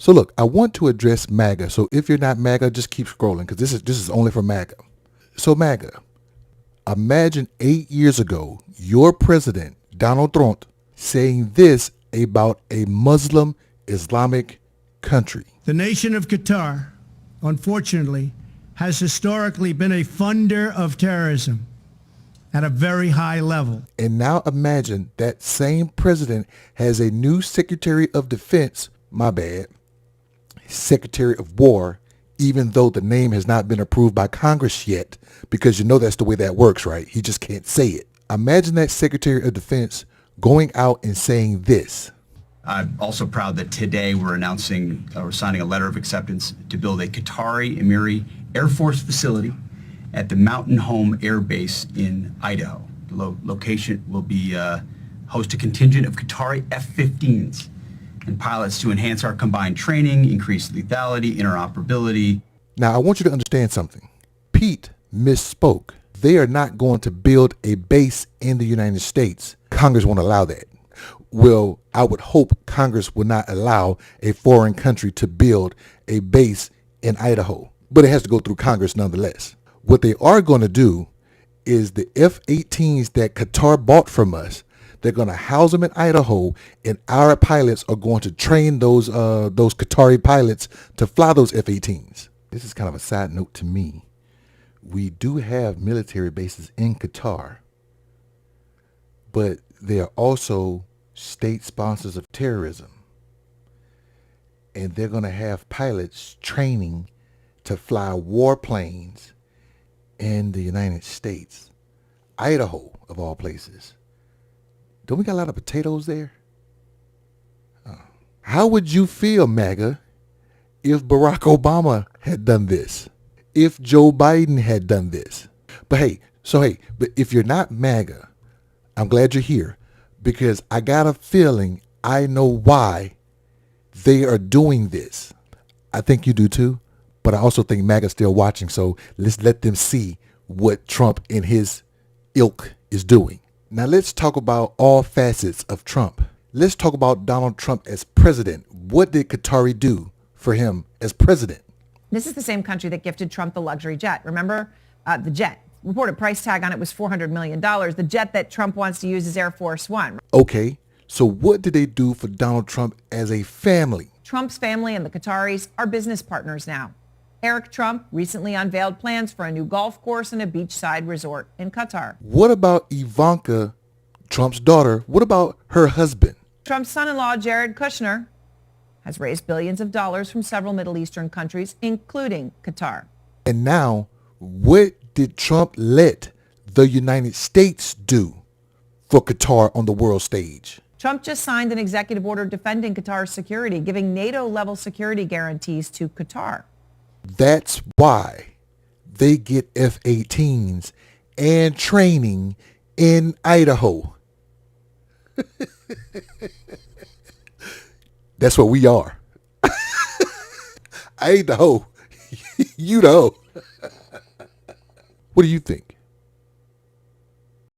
So look, I want to address MAGA. So if you're not MAGA, just keep scrolling because this is only for MAGA. So MAGA, imagine 8 years ago, your president, Donald Trump, saying this about a Muslim Islamic country. The nation of Qatar, unfortunately, has historically been a funder of terrorism at a very high level. And now imagine that same president has a new Secretary of Defense, Secretary of War, even though the name has not been approved by Congress yet, because you know that's the way that works, right? He just can't say it. Imagine that Secretary of Defense going out and saying this. I'm also proud that today we're signing a letter of acceptance to build a Qatari Emiri Air Force facility at the Mountain Home Air Base in Idaho. The location will be host a contingent of Qatari F-15s and pilots to enhance our combined training, increase lethality, interoperability. Now, I want you to understand something. Pete misspoke. They are not going to build a base in the United States. Congress won't allow that. Well, I would hope Congress would not allow a foreign country to build a base in Idaho, but it has to go through Congress nonetheless. What they are going to do is the F-18s that Qatar bought from us, they're going to house them in Idaho, and our pilots are going to train those Qatari pilots to fly those F-18s. This is kind of a side note to me. We do have military bases in Qatar, but they are also state sponsors of terrorism. And they're going to have pilots training to fly warplanes in the United States. Idaho, of all places. Don't we got a lot of potatoes there? How would you feel, MAGA, if Barack Obama had done this? If Joe Biden had done this? But if you're not MAGA, I'm glad you're here, because I got a feeling I know why they are doing this. I think you do too, but I also think MAGA's still watching, so let's let them see what Trump and his ilk is doing. Now let's talk about all facets of Trump. Let's talk about Donald Trump as president. What did Qatari do for him as president? This is the same country that gifted Trump the luxury jet. Remember the jet? Reported price tag on it was $400 million. The jet that Trump wants to use is Air Force One. Okay, so what did they do for Donald Trump as a family? Trump's family and the Qataris are business partners now. Eric Trump recently unveiled plans for a new golf course and a beachside resort in Qatar. What about Ivanka, Trump's daughter? What about her husband? Trump's son-in-law, Jared Kushner, has raised billions of dollars from several Middle Eastern countries, including Qatar. And now, what did Trump let the United States do for Qatar on the world stage? Trump just signed an executive order defending Qatar's security, giving NATO-level security guarantees to Qatar. That's why they get F-18s and training in Idaho. That's what we are. I ain't the hoe. You the hoe. What do you think?